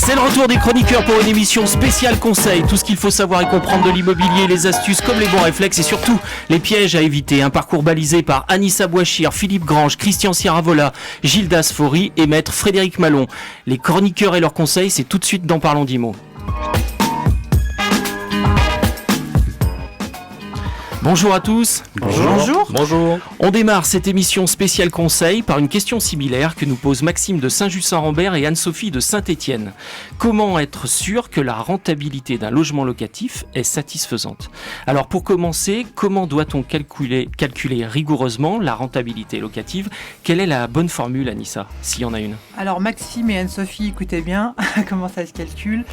C'est le retour des chroniqueurs pour une émission spéciale conseil. Tout ce qu'il faut savoir et comprendre de l'immobilier, les astuces comme les bons réflexes et surtout les pièges à éviter. Un parcours balisé par Anissa Bouachir, Philippe Grange, Christian Sierravola, Gildas Faury et maître Frédéric Malon. Les chroniqueurs et leurs conseils, c'est tout de suite dans Parlons d'Immo. Bonjour à tous. Bonjour. On démarre cette émission spéciale conseil par une question similaire que nous posent Maxime de Saint-Just-Saint-Rambert et Anne-Sophie de Saint-Étienne. Comment être sûr que la rentabilité d'un logement locatif est satisfaisante ? Alors pour commencer, comment doit-on calculer rigoureusement la rentabilité locative ? Quelle est la bonne formule, Anissa, s'il y en a une ? Alors Maxime et Anne-Sophie, écoutez bien comment ça se calcule.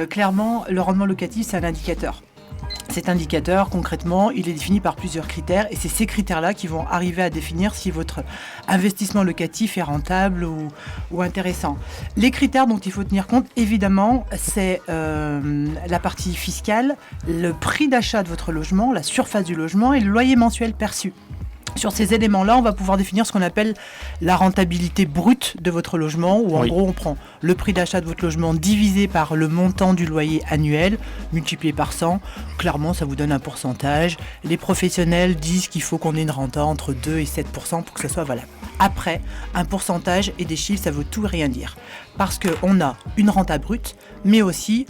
Clairement, le rendement locatif, c'est un indicateur. Cet indicateur, concrètement, il est défini par plusieurs critères et c'est ces critères-là qui vont arriver à définir si votre investissement locatif est rentable ou intéressant. Les critères dont il faut tenir compte, évidemment, c'est la partie fiscale, le prix d'achat de votre logement, la surface du logement et le loyer mensuel perçu. Sur ces éléments-là, on va pouvoir définir ce qu'on appelle la rentabilité brute de votre logement, où en gros, on prend le prix d'achat de votre logement divisé par le montant du loyer annuel, multiplié par 100. Clairement, ça vous donne un pourcentage. Les professionnels disent qu'il faut qu'on ait une renta entre 2 et 7% pour que ça soit valable. Après, un pourcentage et des chiffres, ça veut tout et rien dire. Parce qu'on a une renta brute, mais aussi,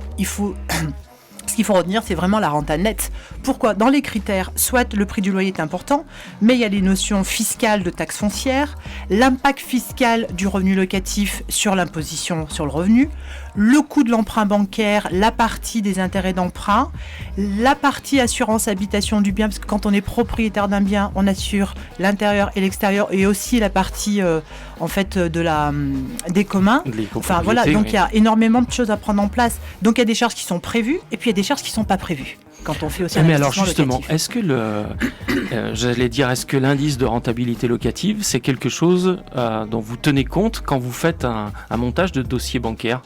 ce qu'il faut retenir, c'est vraiment la renta nette. Pourquoi ? Dans les critères, soit le prix du loyer est important, mais il y a les notions fiscales de taxes foncières, l'impact fiscal du revenu locatif sur l'imposition sur le revenu, le coût de l'emprunt bancaire, la partie des intérêts d'emprunt, la partie assurance habitation du bien, parce que quand on est propriétaire d'un bien, on assure l'intérieur et l'extérieur, et aussi la partie des communs. Enfin voilà, donc il y a énormément de choses à prendre en place. Donc il y a des charges qui sont prévues, et puis il y a des charges qui ne sont pas prévues. Quand on fait aussi un investissement locatif. Est-ce que l'indice de rentabilité locative, c'est quelque chose dont vous tenez compte quand vous faites un montage de dossier bancaire ?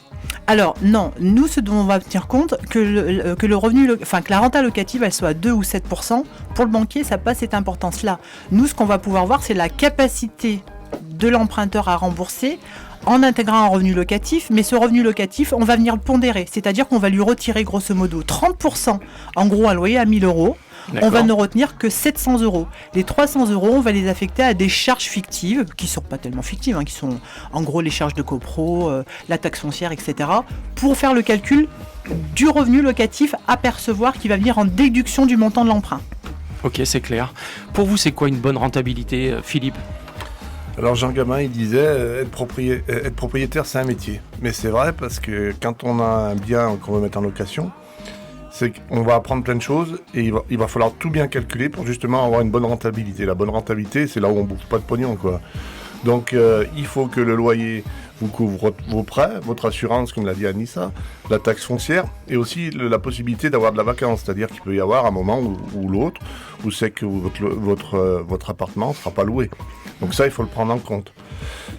Alors non, nous ce dont on va tenir compte, que la renta locative elle soit à 2 ou 7%, pour le banquier ça n'a pas cette importance-là. Nous ce qu'on va pouvoir voir c'est la capacité de l'emprunteur à rembourser en intégrant un revenu locatif, mais ce revenu locatif, on va venir le pondérer, c'est-à-dire qu'on va lui retirer grosso modo 30%, en gros un loyer à 1 000 €, on va ne retenir que 700 €. Les 300 €, on va les affecter à des charges fictives, qui ne sont pas tellement fictives, qui sont en gros les charges de copro, la taxe foncière, etc., pour faire le calcul du revenu locatif à percevoir qui va venir en déduction du montant de l'emprunt. Ok, c'est clair. Pour vous, c'est quoi une bonne rentabilité, Philippe ? Alors Jean Gabin, il disait être propriétaire, c'est un métier. Mais c'est vrai parce que quand on a un bien qu'on veut mettre en location, c'est qu'on va apprendre plein de choses et il va falloir tout bien calculer pour justement avoir une bonne rentabilité. La bonne rentabilité, c'est là où on ne bouffe pas de pognon, quoi. Donc il faut que le loyer vous couvre vos prêts, votre assurance, comme l'a dit Anissa, la taxe foncière et aussi la possibilité d'avoir de la vacance. C'est-à-dire qu'il peut y avoir un moment ou l'autre où c'est que votre appartement ne sera pas loué. Donc ça, il faut le prendre en compte.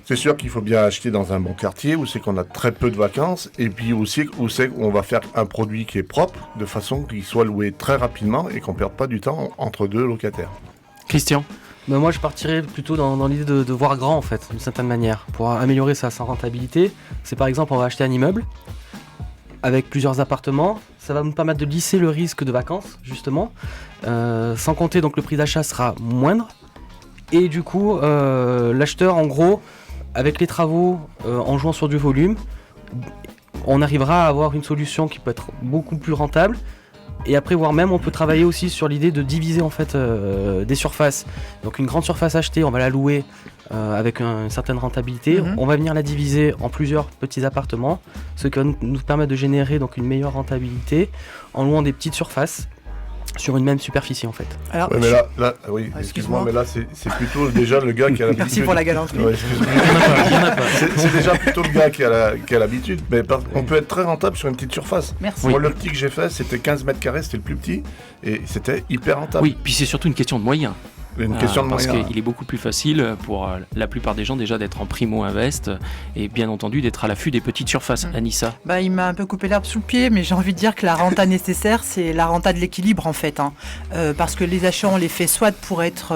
C'est sûr qu'il faut bien acheter dans un bon quartier où c'est qu'on a très peu de vacances et puis aussi où c'est qu'on va faire un produit qui est propre de façon qu'il soit loué très rapidement et qu'on ne perde pas du temps entre deux locataires. Christian ? Moi, je partirais plutôt dans l'idée de voir grand, en fait, d'une certaine manière. Pour améliorer sa rentabilité, c'est par exemple, on va acheter un immeuble avec plusieurs appartements. Ça va nous permettre de lisser le risque de vacances, justement. Sans compter, donc, le prix d'achat sera moindre. Et du coup, l'acheteur, en gros, avec les travaux, en jouant sur du volume, on arrivera à avoir une solution qui peut être beaucoup plus rentable. Et après, voire même, on peut travailler aussi sur l'idée de diviser en fait des surfaces. Donc une grande surface achetée, on va la louer avec une certaine rentabilité. On va venir la diviser en plusieurs petits appartements, ce qui va nous permettre de générer donc une meilleure rentabilité en louant des petites surfaces sur une même superficie en fait. Alors, mais là, oui, excuse-moi, mais là c'est plutôt déjà le gars qui a l'habitude. Merci pour la galanterie. Ouais, c'est déjà plutôt le gars qui a l'habitude, mais on peut être très rentable sur une petite surface. Merci. Moi, le petit que j'ai fait, c'était 15 mètres carrés, c'était le plus petit, et c'était hyper rentable. Oui, puis c'est surtout une question de moyens. Une question de parce moyens. qu'il est beaucoup plus facile pour la plupart des gens déjà d'être en primo-invest et bien entendu d'être à l'affût des petites surfaces. Anissa. Bah, il m'a un peu coupé l'herbe sous le pied, mais j'ai envie de dire que la renta nécessaire, c'est la renta de l'équilibre en fait. Parce que les achats, on les fait soit pour être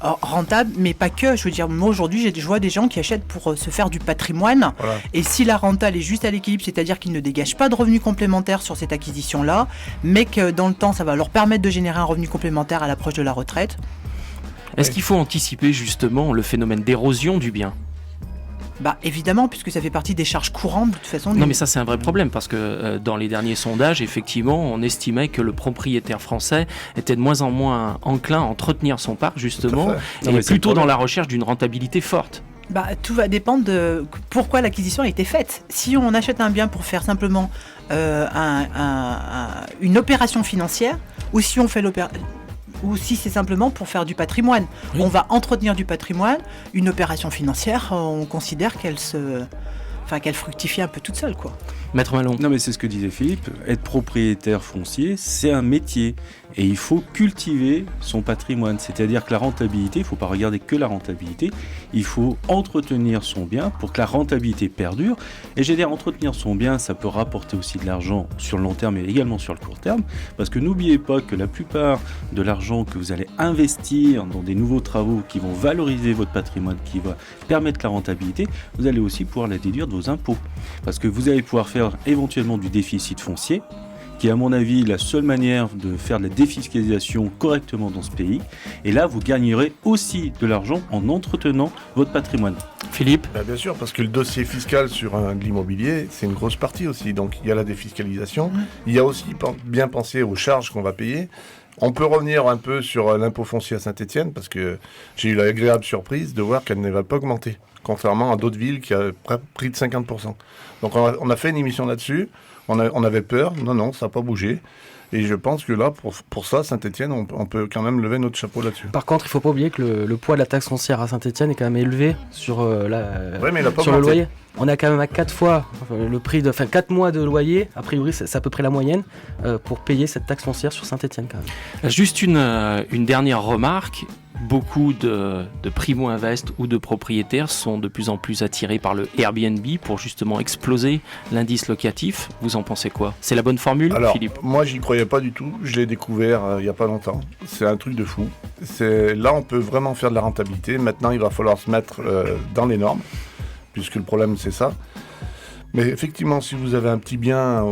rentables, mais pas que. Je veux dire, moi aujourd'hui, je vois des gens qui achètent pour se faire du patrimoine. Voilà. Et si la renta elle est juste à l'équilibre, c'est-à-dire qu'ils ne dégagent pas de revenus complémentaires sur cette acquisition-là, mais que dans le temps, ça va leur permettre de générer un revenu complémentaire à l'approche de la retraite. Est-ce qu'il faut anticiper justement le phénomène d'érosion du bien ? Bah évidemment, puisque ça fait partie des charges courantes de toute façon. Non mais ça c'est un vrai problème parce que dans les derniers sondages, effectivement, on estimait que le propriétaire français était de moins en moins enclin à entretenir son parc justement, Tout à fait. et Non, mais c'est plutôt le dans problème. la recherche d'une rentabilité forte. Bah, tout va dépendre de pourquoi l'acquisition a été faite. Si on achète un bien pour faire simplement une opération financière, ou si on fait ou si c'est simplement pour faire du patrimoine. Oui. On va entretenir du patrimoine. Une opération financière, on considère qu'elle fructifie un peu toute seule, quoi. Maître Malon. Non, mais c'est ce que disait Philippe. Être propriétaire foncier, c'est un métier. Et il faut cultiver son patrimoine. C'est-à-dire que la rentabilité, il ne faut pas regarder que la rentabilité. Il faut entretenir son bien pour que la rentabilité perdure. Et j'ai dit, entretenir son bien, ça peut rapporter aussi de l'argent sur le long terme et également sur le court terme. Parce que n'oubliez pas que la plupart de l'argent que vous allez investir dans des nouveaux travaux qui vont valoriser votre patrimoine, qui va permettre la rentabilité, vous allez aussi pouvoir la déduire de vos impôts. Parce que vous allez pouvoir faire éventuellement du déficit foncier, qui est à mon avis la seule manière de faire de la défiscalisation correctement dans ce pays. Et là, vous gagnerez aussi de l'argent en entretenant votre patrimoine. Philippe. Bah, bien sûr, parce que le dossier fiscal sur de l'immobilier, c'est une grosse partie aussi. Donc il y a la défiscalisation, il y a aussi bien penser aux charges qu'on va payer. On peut revenir un peu sur l'impôt foncier à Saint-Étienne, parce que j'ai eu l'agréable surprise de voir qu'elle ne va pas augmenter, contrairement à d'autres villes qui ont pris de 50%. Donc on a fait une émission là-dessus, on avait peur, non, ça n'a pas bougé. Et je pense que là, pour ça, Saint-Étienne, on peut quand même lever notre chapeau là-dessus. Par contre, il ne faut pas oublier que le poids de la taxe foncière à Saint-Étienne est quand même élevé sur, Ouais, mais il a pas sur le augmenté. loyer. On a quand même à 4 fois le prix de 4 mois de loyer, a priori c'est à peu près la moyenne, pour payer cette taxe foncière sur Saint-Étienne quand même. Juste une dernière remarque. Beaucoup de primo-invest ou de propriétaires sont de plus en plus attirés par le Airbnb pour justement exploser l'indice locatif. Vous en pensez quoi ? C'est la bonne formule, Alors, Philippe ? moi, j'y croyais pas du tout. Je l'ai découvert il n'y a pas longtemps. C'est un truc de fou. Là, on peut vraiment faire de la rentabilité. Maintenant, il va falloir se mettre dans les normes, puisque le problème, c'est ça. Mais effectivement, si vous avez un petit bien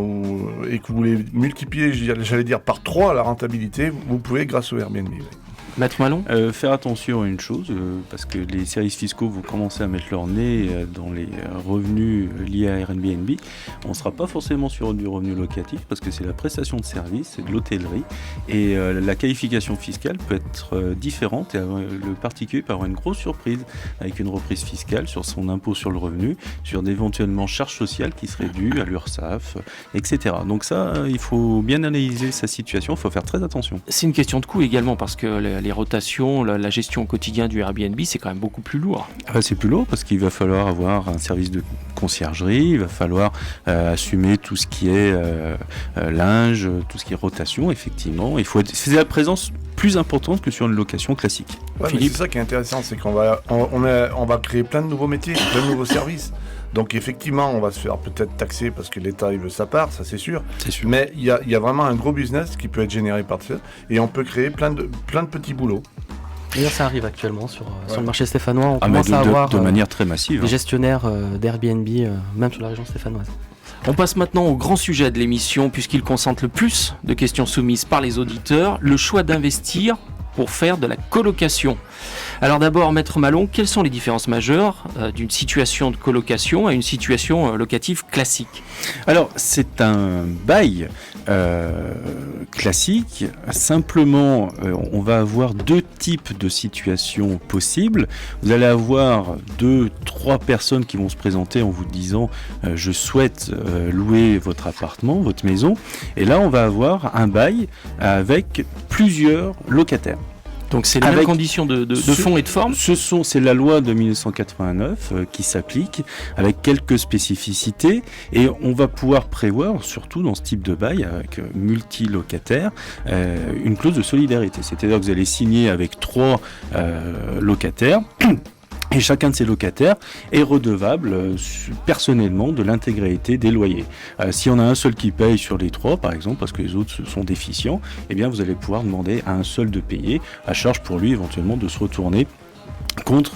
et que vous voulez multiplier, j'allais dire, par 3 la rentabilité, vous pouvez grâce au Airbnb. Oui. Maître Malon ? Faire attention à une chose, parce que les services fiscaux vont commencer à mettre leur nez dans les revenus liés à Airbnb. On ne sera pas forcément sur du revenu locatif, parce que c'est la prestation de service, c'est de l'hôtellerie. Et la qualification fiscale peut être différente, et le particulier peut avoir une grosse surprise, avec une reprise fiscale sur son impôt sur le revenu, sur d'éventuellement charges sociales qui seraient dues à l'URSSAF, etc. Donc ça, il faut bien analyser sa situation, il faut faire très attention. C'est une question de coût également parce que les rotations, la gestion au quotidien du Airbnb, c'est quand même beaucoup plus lourd. C'est plus lourd parce qu'il va falloir avoir un service de conciergerie, il va falloir assumer tout ce qui est linge, tout ce qui est rotation, effectivement. C'est la présence plus importante que sur une location classique. Ouais, mais c'est ça qui est intéressant, c'est qu'on va créer plein de nouveaux métiers, plein de nouveaux services. Donc effectivement, on va se faire peut-être taxer parce que l'État il veut sa part, ça c'est sûr. C'est sûr. Mais il y a vraiment un gros business qui peut être généré par ça, et on peut créer plein de petits boulots. D'ailleurs, ça arrive actuellement sur le marché stéphanois. On Mais commence à avoir de manière très massive. des gestionnaires d'Airbnb, même sur la région stéphanoise. On passe maintenant au grand sujet de l'émission puisqu'il concentre le plus de questions soumises par les auditeurs, le choix d'investir pour faire de la colocation. Alors d'abord, Maître Malon, quelles sont les différences majeures d'une situation de colocation à une situation locative classique ? Alors, c'est un bail classique. Simplement, on va avoir 2 types de situations possibles. Vous allez avoir 2-3 personnes qui vont se présenter en vous disant je souhaite louer votre appartement, votre maison. Et là, on va avoir un bail avec plusieurs locataires. Donc c'est les mêmes conditions de fond et de forme. C'est la loi de 1989 qui s'applique avec quelques spécificités et on va pouvoir prévoir, surtout dans ce type de bail avec multilocataires, une clause de solidarité. C'est-à-dire que vous allez signer avec 3 locataires. Et chacun de ces locataires est redevable personnellement de l'intégralité des loyers. Si on a un seul qui paye sur les 3, par exemple, parce que les autres sont déficients, eh bien vous allez pouvoir demander à un seul de payer, à charge pour lui éventuellement de se retourner contre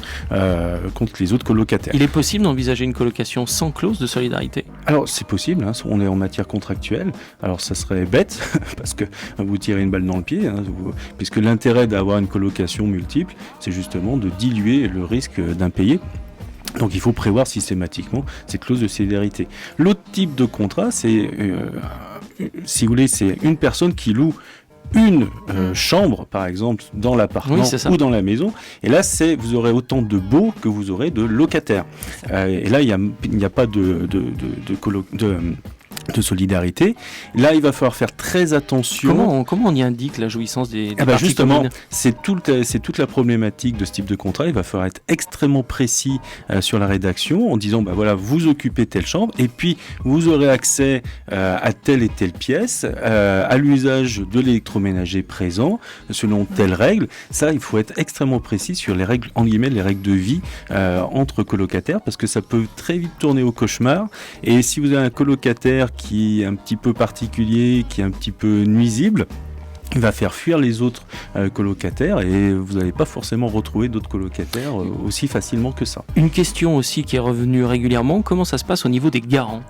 les autres colocataires. Il est possible d'envisager une colocation sans clause de solidarité ? Alors c'est possible, hein, on est en matière contractuelle, alors ça serait bête, parce que vous tirez une balle dans le pied, hein, puisque l'intérêt d'avoir une colocation multiple, c'est justement de diluer le risque d'impayé. Donc il faut prévoir systématiquement cette clause de solidarité. L'autre type de contrat, c'est, si vous voulez, c'est une personne qui loue une chambre, par exemple, dans l'appartement ou dans la maison. Et là, vous aurez autant de baux que vous aurez de locataires. Et là, il n'y a pas de solidarité. Là, il va falloir faire très attention. Comment on y indique la jouissance des parties justement, communes ? c'est toute la problématique de ce type de contrat. Il va falloir être extrêmement précis sur la rédaction en disant, voilà, vous occupez telle chambre et puis vous aurez accès à telle et telle pièce, à l'usage de l'électroménager présent, selon telle règle. Ça, il faut être extrêmement précis sur les règles, en guillemets, les règles de vie entre colocataires, parce que ça peut très vite tourner au cauchemar. Et si vous avez un colocataire qui est un petit peu particulier, qui est un petit peu nuisible, il va faire fuir les autres colocataires et vous n'allez pas forcément retrouver d'autres colocataires aussi facilement que ça. Une question aussi qui est revenue régulièrement, comment ça se passe au niveau des garants ?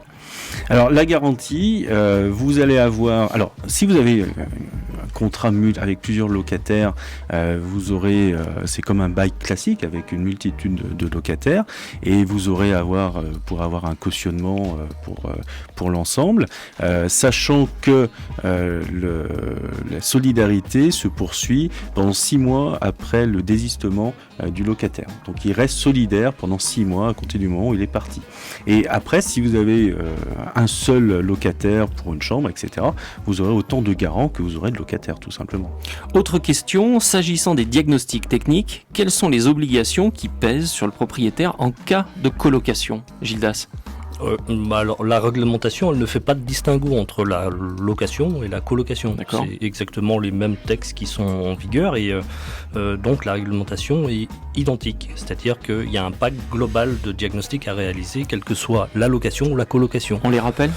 Alors la garantie, vous allez avoir... Alors si vous avez un contrat avec plusieurs locataires, vous aurez... c'est comme un bail classique avec une multitude de locataires et vous aurez pour avoir un cautionnement pour l'ensemble, sachant que la solidarité se poursuit pendant 6 mois après le désistement du locataire. Donc il reste solidaire pendant 6 mois à compter du moment où il est parti. Et après, si vous avez un seul locataire pour une chambre, etc., vous aurez autant de garants que vous aurez de locataires, tout simplement. Autre question, s'agissant des diagnostics techniques, quelles sont les obligations qui pèsent sur le propriétaire en cas de colocation ? Gildas ? Alors, la réglementation, elle ne fait pas de distinguo entre la location et la colocation. D'accord. C'est exactement les mêmes textes qui sont en vigueur et donc la réglementation est identique. C'est-à-dire qu'il y a un pack global de diagnostic à réaliser, quelle que soit la location ou la colocation. On les rappelle ?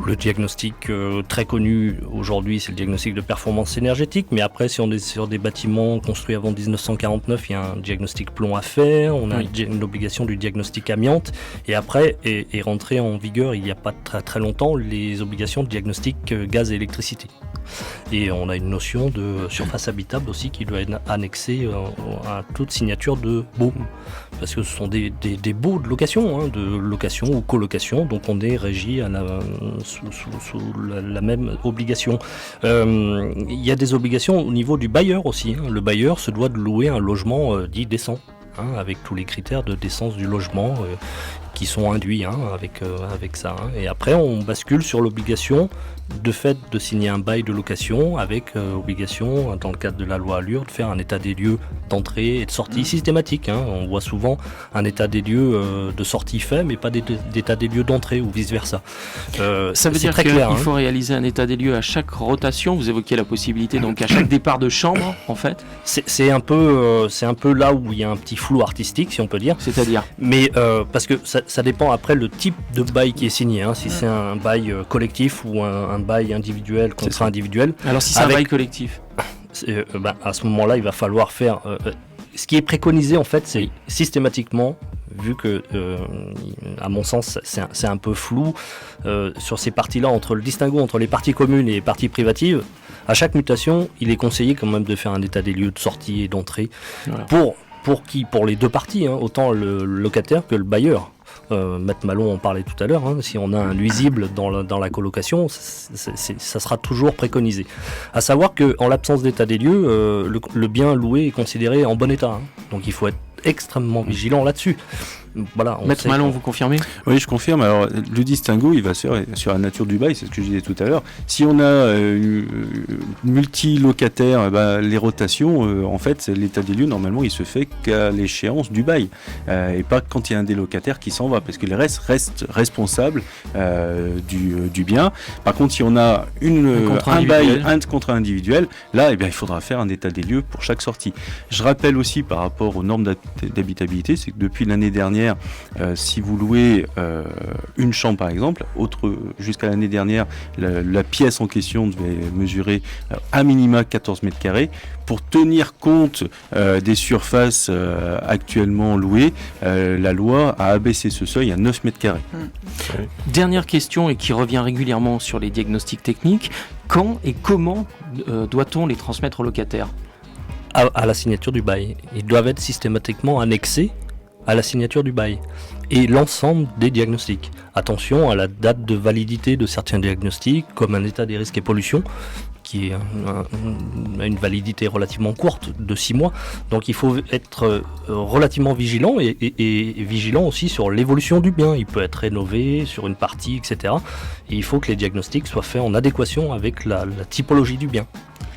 Le diagnostic très connu aujourd'hui, c'est le diagnostic de performance énergétique, mais après, si on est sur des bâtiments construits avant 1949, il y a un diagnostic plomb à faire, on a une obligation du diagnostic amiante, et après est rentré en vigueur, il n'y a pas très, très longtemps, les obligations de diagnostic gaz et électricité. Et on a une notion de surface habitable aussi qui doit être annexée à toute signature de baux, parce que ce sont des baux de location ou colocation, donc on est régi à sous la même obligation. Il y a des obligations au niveau du bailleur aussi. Le bailleur se doit de louer un logement dit décent, avec tous les critères de décence du logement qui sont induits avec ça. Et après, on bascule sur l'obligation de fait de signer un bail de location avec obligation, dans le cadre de la loi Allure, de faire un état des lieux d'entrée et de sortie systématique. On voit souvent un état des lieux de sortie fait, mais pas d'état des lieux d'entrée ou vice-versa. Ça veut dire qu'il faut réaliser un état des lieux à chaque rotation. Vous évoquez la possibilité, donc à chaque départ de chambre, en fait. C'est un peu là où il y a un petit flou artistique, si on peut dire. C'est-à-dire ? Mais parce que ça dépend après le type de bail qui est signé. Si c'est un bail collectif ou un bail individuel, contrat individuel. Alors si c'est un bail collectif, à ce moment-là, il va falloir faire... ce qui est préconisé, en fait, c'est systématiquement, vu que, à mon sens, c'est un peu flou sur ces parties-là, entre le distinguo entre les parties communes et les parties privatives, à chaque mutation, il est conseillé quand même de faire un état des lieux de sortie et d'entrée. Voilà. Pour les deux parties, autant le locataire que le bailleur. Maître Malon en parlait tout à l'heure, si on a un nuisible dans la colocation, ça sera toujours préconisé. À savoir qu'en l'absence d'état des lieux, le bien loué est considéré en bon état. Donc il faut être extrêmement vigilant là-dessus. voilà, on Maître sait Malon, qu'on- vous confirmez? Oui, je confirme. Alors, le distinguo, il va sur la nature du bail, c'est ce que je disais tout à l'heure. Si on a une multi-locataire, les rotations, en fait, l'état des lieux, normalement, il se fait qu'à l'échéance du bail. Et pas quand il y a un des locataires qui s'en va, parce que les restent responsables du bien. Par contre, si on a un bail, un contrat individuel, là, eh bien, il faudra faire un état des lieux pour chaque sortie. Je rappelle aussi, par rapport aux normes d'habitabilité, c'est que depuis l'année dernière, si vous louez une chambre par exemple, jusqu'à l'année dernière, la pièce en question devait mesurer à minima 14 mètres carrés. Pour tenir compte des surfaces actuellement louées, la loi a abaissé ce seuil à 9 mètres carrés. Dernière question et qui revient régulièrement sur les diagnostics techniques. Quand et comment doit-on les transmettre aux locataires ? À la signature du bail. Ils doivent être systématiquement annexés à la signature du bail. Et l'ensemble des diagnostics. Attention à la date de validité de certains diagnostics, comme un état des risques et pollution, qui est une validité relativement courte, de 6 mois. Donc il faut être relativement vigilant et vigilant aussi sur l'évolution du bien. Il peut être rénové sur une partie, etc. Et il faut que les diagnostics soient faits en adéquation avec la typologie du bien.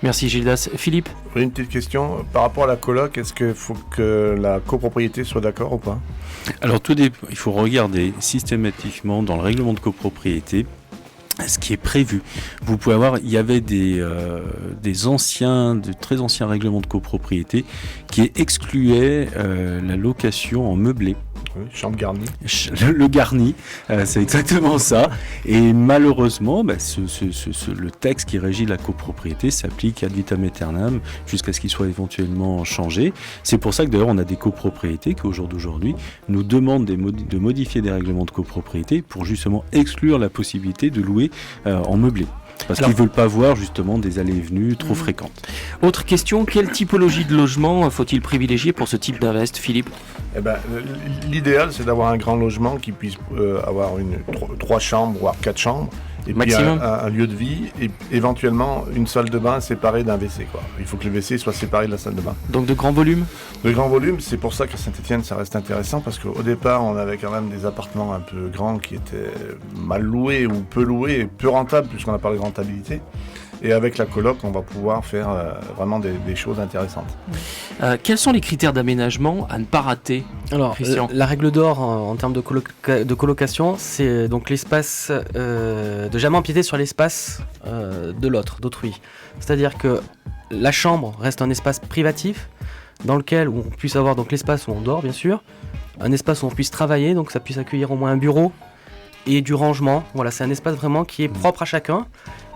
Merci Gildas. Philippe ? Oui, une petite question. Par rapport à la coloc, est-ce qu'il faut que la copropriété soit d'accord ou pas ? Alors, il faut regarder systématiquement dans le règlement de copropriété ce qui est prévu. Vous pouvez avoir, il y avait de très anciens règlements de copropriété qui excluaient la location en meublé. Oui, chambre garnie. Le garni, c'est exactement ça. Et malheureusement, le texte qui régit la copropriété s'applique ad vitam aeternam jusqu'à ce qu'il soit éventuellement changé. C'est pour ça que d'ailleurs on a des copropriétés qui au jour d'aujourd'hui nous demandent de modifier des règlements de copropriété pour justement exclure la possibilité de louer en meublé. Parce qu'ils ne veulent pas voir justement des allées et venues trop fréquentes. Autre question, quelle typologie de logement faut-il privilégier pour ce type d'invest, Philippe ? L'idéal, c'est d'avoir un grand logement qui puisse avoir 3 chambres, voire 4 chambres. Et maximum. Puis un lieu de vie et éventuellement une salle de bain séparée d'un WC. Il faut que le WC soit séparé de la salle de bain. Donc de grands volumes ? De grands volumes, c'est pour ça qu'à Saint-Étienne ça reste intéressant parce qu'au départ on avait quand même des appartements un peu grands qui étaient mal loués ou peu loués et peu rentables puisqu'on a parlé de rentabilité. Et avec la coloc, on va pouvoir faire vraiment des choses intéressantes. Quels sont les critères d'aménagement à ne pas rater ? Alors, Christian. la règle d'or en termes de colocation, c'est donc l'espace, de jamais empiéter sur l'espace de l'autre, d'autrui. C'est-à-dire que la chambre reste un espace privatif dans lequel on puisse avoir donc l'espace où on dort, bien sûr, un espace où on puisse travailler, donc ça puisse accueillir au moins un bureau et du rangement. Voilà, c'est un espace vraiment qui est propre à chacun.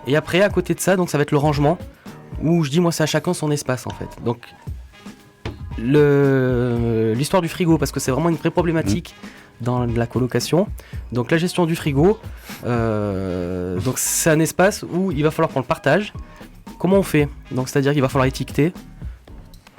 Et après, à côté de ça, donc ça va être le rangement, où je dis, moi, c'est à chacun son espace, en fait. Donc, l'histoire du frigo, parce que c'est vraiment une vraie problématique dans la colocation. Donc, la gestion du frigo, donc c'est un espace où il va falloir qu'on le partage. Comment on fait ? Donc, c'est-à-dire qu'il va falloir étiqueter.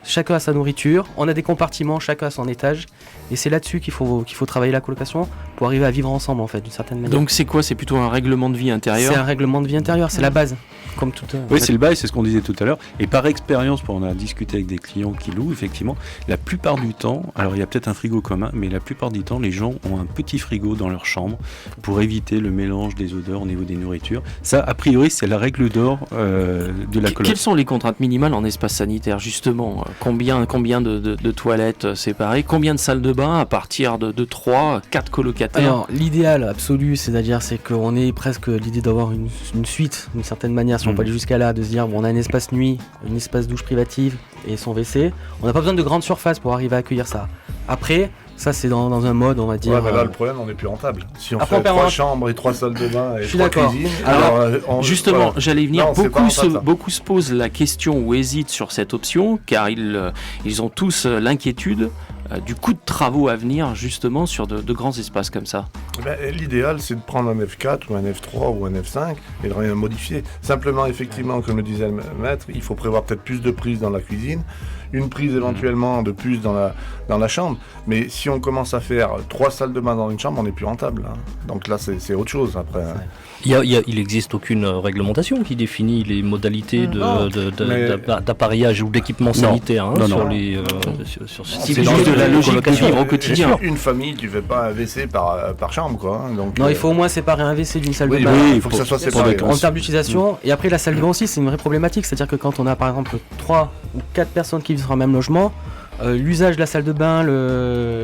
Chacun a sa nourriture, on a des compartiments, chacun a son étage, et c'est là-dessus qu'il faut travailler la colocation pour arriver à vivre ensemble en fait, d'une certaine manière. Donc c'est quoi ? C'est plutôt un règlement de vie intérieur ? C'est un règlement de vie intérieur, c'est la base, comme tout. Oui, c'est le bail, c'est ce qu'on disait tout à l'heure. Et par expérience, pour on a discuté avec des clients qui louent, effectivement, la plupart du temps, alors il y a peut-être un frigo commun, mais la plupart du temps, les gens ont un petit frigo dans leur chambre pour éviter le mélange des odeurs au niveau des nourritures. Ça, a priori, c'est la règle d'or de la coloc. Quelles sont les contraintes minimales en espace sanitaire, justement ? Combien de toilettes séparées ? Combien de salles de bain à partir de 3, 4 colocataires ? Alors, l'idéal absolu, c'est qu'on ait presque l'idée d'avoir une suite, d'une certaine manière, si on peut aller jusqu'à là, de se dire, bon, on a un espace nuit, une espace douche privative et son WC. On n'a pas besoin de grandes surfaces pour arriver à accueillir ça. Après, ça c'est dans un mode, on va dire... Ouais, mais là, le problème, on n'est plus rentable. Si on Après, fait 3 chambres et 3 salles de bain et 3 cuisines... Alors, justement, voilà. j'allais y venir. Non, Beaucoup se posent la question ou hésitent sur cette option, car ils ont tous l'inquiétude du coût de travaux à venir, justement, sur de grands espaces comme ça. L'idéal, c'est de prendre un F4 ou un F3 ou un F5 et de rien modifier. Simplement, effectivement, comme le disait le maître, il faut prévoir peut-être plus de prises dans la cuisine, une prise éventuellement de plus dans la chambre. Mais si on commence à faire 3 salles de bain dans une chambre, on n'est plus rentable. Hein. Donc là, c'est autre chose après. Hein. Il n'existe aucune réglementation qui définit les modalités d'appareillage ou d'équipement sanitaire sur ce type c'est juste de la logique de vivre au quotidien. Une famille, tu ne fais pas un WC par chambre, quoi. Hein, donc, non, il faut au moins séparer un WC d'une salle de bain. Oui, il faut que ça soit séparé. En termes d'utilisation, et après la salle de bain aussi, c'est une vraie problématique, c'est-à-dire que quand on a par exemple 3 ou 4 personnes qui vivent sur un même logement, l'usage de la salle de bain,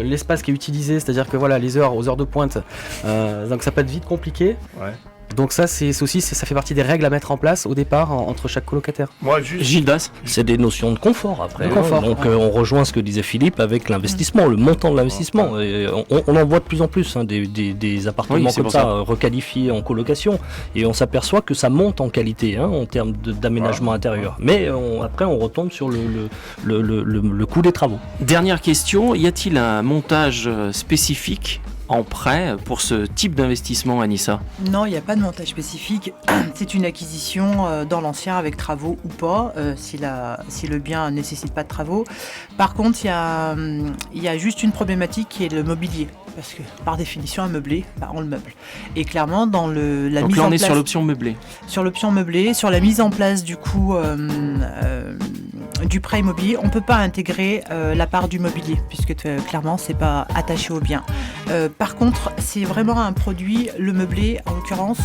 l'espace qui est utilisé, c'est-à-dire que voilà, aux heures de pointe, donc ça peut être vite compliqué. Ouais. Donc ça, ça fait partie des règles à mettre en place au départ entre chaque colocataire. Moi, juste... Gildas, c'est des notions de confort après. De confort, donc on rejoint ce que disait Philippe avec l'investissement, le montant de l'investissement. Et on en voit de plus en plus des appartements comme ça requalifiés en colocation, et on s'aperçoit que ça monte en qualité en termes d'aménagement intérieur. Mais après on retombe sur le coût des travaux. Dernière question, y a-t-il un montage spécifique en prêt pour ce type d'investissement, Anissa? Non, il n'y a pas de montage spécifique. C'est une acquisition dans l'ancien avec travaux ou pas, si le bien ne nécessite pas de travaux. Par contre, il y a juste une problématique qui est le mobilier. Parce que par définition, un meublé, on le meuble. Et clairement, dans la mise en place... Donc là, on est sur l'option meublé. Sur l'option meublé, sur la mise en place du coup... du prêt immobilier, on ne peut pas intégrer la part du mobilier, puisque clairement, c'est pas attaché au bien. Par contre, c'est vraiment un produit, le meublé, en l'occurrence,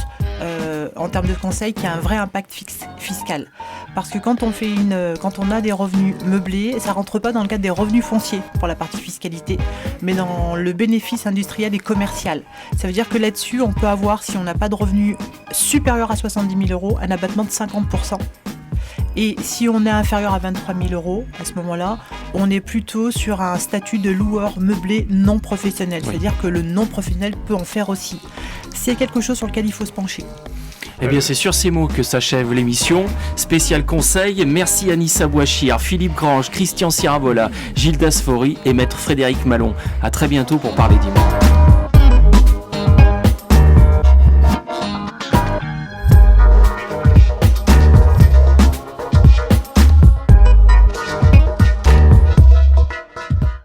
en termes de conseil, qui a un vrai impact fiscal. Parce que quand on a des revenus meublés, ça ne rentre pas dans le cadre des revenus fonciers pour la partie fiscalité, mais dans le bénéfice industriel et commercial. Ça veut dire que là-dessus, on peut avoir, si on n'a pas de revenus supérieurs à 70 000 €, un abattement de 50%. Et si on est inférieur à 23 000 €, à ce moment-là, on est plutôt sur un statut de loueur meublé non professionnel. Oui. C'est-à-dire que le non professionnel peut en faire aussi. C'est quelque chose sur lequel il faut se pencher. Eh bien, c'est sur ces mots que s'achève l'émission. Spécial conseil, merci Anissa Bouachir, Philippe Grange, Christian Sirabola, Gildas Faury et Maître Frédéric Malon. À très bientôt pour parler d'immeubles.